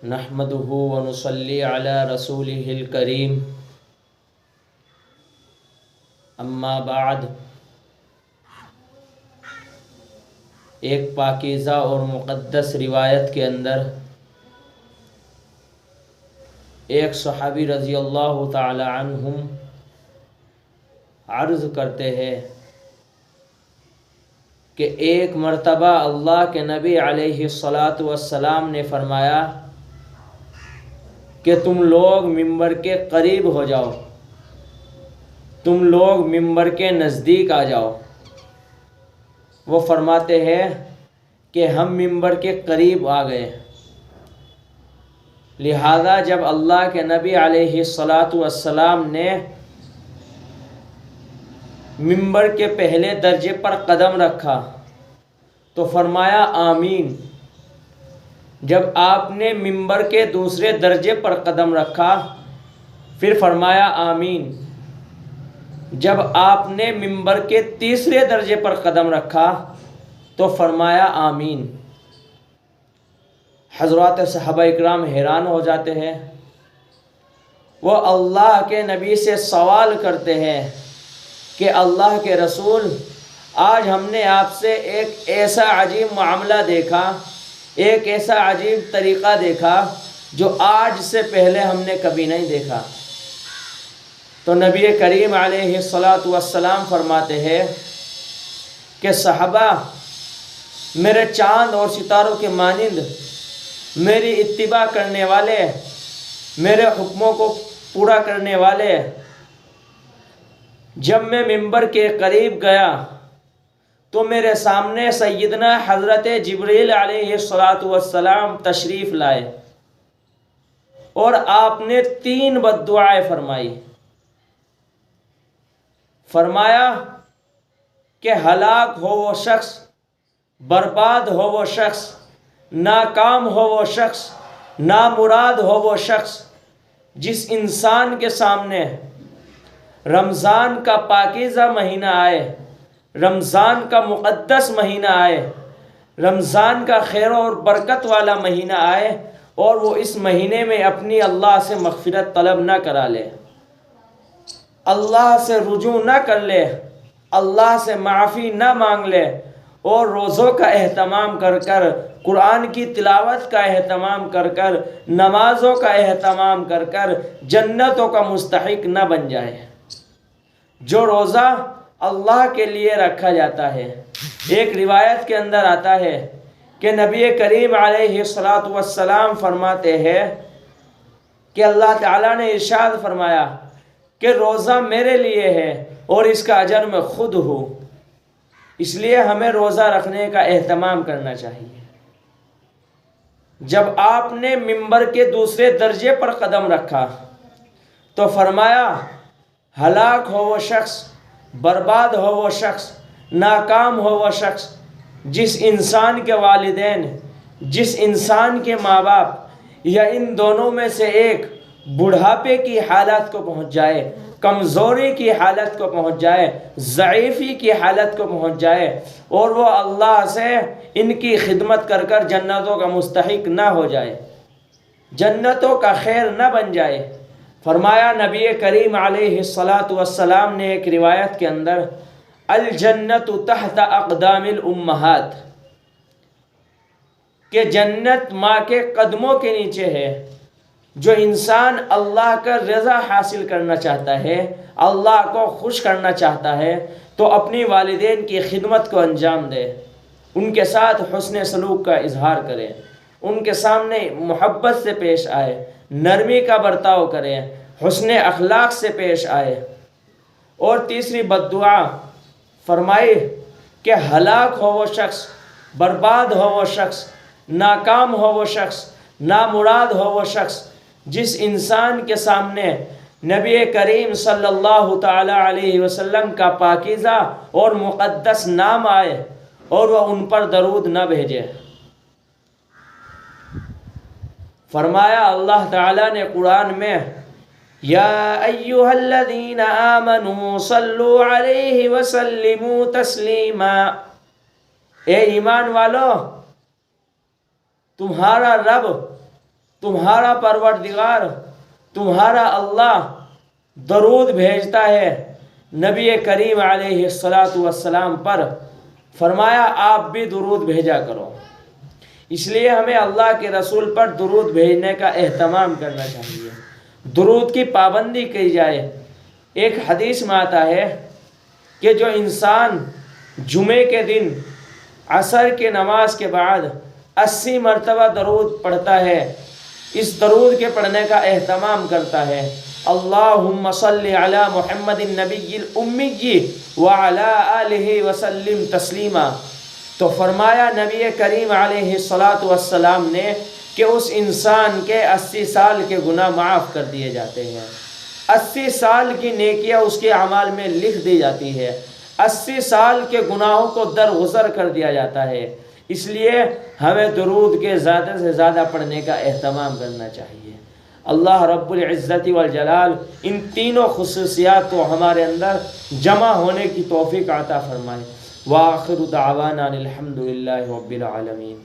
نحمده ونصلي على رسوله الكريم اما بعد۔ ایک پاکیزہ اور مقدس روایت کے اندر ایک صحابی رضی اللہ تعالی عنہم عرض کرتے ہیں کہ ایک مرتبہ اللہ کے نبی علیہ الصلاۃ والسلام نے فرمایا کہ تم لوگ ممبر کے قریب ہو جاؤ، تم لوگ ممبر کے نزدیک آ جاؤ۔ وہ فرماتے ہیں کہ ہم ممبر کے قریب آ گئے، لہذا جب اللہ کے نبی علیہ الصلاۃ والسلام نے ممبر کے پہلے درجے پر قدم رکھا تو فرمایا آمین۔ جب آپ نے ممبر کے دوسرے درجے پر قدم رکھا پھر فرمایا آمین۔ جب آپ نے ممبر کے تیسرے درجے پر قدم رکھا تو فرمایا آمین۔ حضرات صحابہ اکرام حیران ہو جاتے ہیں، وہ اللہ کے نبی سے سوال کرتے ہیں کہ اللہ کے رسول، آج ہم نے آپ سے ایک ایسا عجیب معاملہ دیکھا، ایک ایسا عجیب طریقہ دیکھا جو آج سے پہلے ہم نے کبھی نہیں دیکھا۔ تو نبی کریم علیہ الصلاۃ والسلام فرماتے ہیں کہ صحابہ، میرے چاند اور ستاروں کے مانند میری اتباع کرنے والے، میرے حکموں کو پورا کرنے والے، جب میں ممبر کے قریب گیا تو میرے سامنے سیدنا حضرت جبریل علیہ الصلاۃ والسلام تشریف لائے اور آپ نے 3 بددعائیں فرمائی۔ فرمایا کہ ہلاک ہو وہ شخص، برباد ہو وہ شخص، ناکام ہو وہ شخص، نامراد ہو وہ شخص جس انسان کے سامنے رمضان کا پاکیزہ مہینہ آئے، رمضان کا مقدس مہینہ آئے، رمضان کا خیر اور برکت والا مہینہ آئے اور وہ اس مہینے میں اپنی اللہ سے مغفرت طلب نہ کرا لے، اللہ سے رجوع نہ کر لے، اللہ سے معافی نہ مانگ لے اور روزوں کا اہتمام کر کر، قرآن کی تلاوت کا اہتمام کر کر، نمازوں کا اہتمام کر کر جنتوں کا مستحق نہ بن جائے۔ جو روزہ اللہ کے لیے رکھا جاتا ہے، ایک روایت کے اندر آتا ہے کہ نبی کریم علیہ الصلاۃ والسلام فرماتے ہیں کہ اللہ تعالیٰ نے ارشاد فرمایا کہ روزہ میرے لیے ہے اور اس کا اجر میں خود ہوں، اس لیے ہمیں روزہ رکھنے کا اہتمام کرنا چاہیے۔ جب آپ نے ممبر کے دوسرے درجے پر قدم رکھا تو فرمایا ہلاک ہو وہ شخص، برباد ہو وہ شخص، ناکام ہو وہ شخص جس انسان کے والدین، جس انسان کے ماں باپ یا ان دونوں میں سے ایک بڑھاپے کی حالت کو پہنچ جائے، کمزوری کی حالت کو پہنچ جائے، ضعیفی کی حالت کو پہنچ جائے اور وہ اللہ سے ان کی خدمت کر کر جنتوں کا مستحق نہ ہو جائے، جنتوں کا خیر نہ بن جائے۔ فرمایا نبی کریم علیہ الصلاۃ والسلام نے ایک روایت کے اندر الجنت تحت اقدام الامہات، کہ جنت ماں کے قدموں کے نیچے ہے۔ جو انسان اللہ کا رضا حاصل کرنا چاہتا ہے، اللہ کو خوش کرنا چاہتا ہے تو اپنی والدین کی خدمت کو انجام دے، ان کے ساتھ حسن سلوک کا اظہار کرے، ان کے سامنے محبت سے پیش آئے، نرمی کا برتاؤ کرے، حسن اخلاق سے پیش آئے۔ اور تیسری بددعا فرمائی کہ ہلاک ہو وہ شخص، برباد ہو وہ شخص، ناکام ہو وہ شخص، نامراد ہو وہ شخص جس انسان کے سامنے نبی کریم صلی اللہ تعالی علیہ وسلم کا پاکیزہ اور مقدس نام آئے اور وہ ان پر درود نہ بھیجے۔ فرمایا اللہ تعالیٰ نے قرآن میں یا ایہا الذین آمنوا صلوا علیہ وسلموا تسلیما، اے ایمان والو، تمہارا رب تمہارا پروردگار تمہارا اللہ درود بھیجتا ہے نبی کریم علیہ السلام پر، فرمایا آپ بھی درود بھیجا کرو۔ اس لیے ہمیں اللہ کے رسول پر درود بھیجنے کا اہتمام کرنا چاہیے، درود کی پابندی کی جائے۔ ایک حدیث میں آتا ہے کہ جو انسان جمعے کے دن عصر کے نماز کے بعد 80 مرتبہ درود پڑھتا ہے، اس درود کے پڑھنے کا اہتمام کرتا ہے، اللہم صلی علی محمد النبی الامی وعلی آلہ وسلم تسلیما، تو فرمایا نبی کریم علیہ السلام نے کہ اس انسان کے 80 سال کے گناہ معاف کر دیے جاتے ہیں، 80 سال کی نیکیاں اس کے اعمال میں لکھ دی جاتی ہے، 80 سال کے گناہوں کو درگزر کر دیا جاتا ہے۔ اس لیے ہمیں درود کے زیادہ سے زیادہ پڑھنے کا اہتمام کرنا چاہیے۔ اللہ رب العزت والجلال ان تینوں خصوصیات کو ہمارے اندر جمع ہونے کی توفیق عطا فرمائے۔ وآخر دعوانا الحمد للہ رب العالمین۔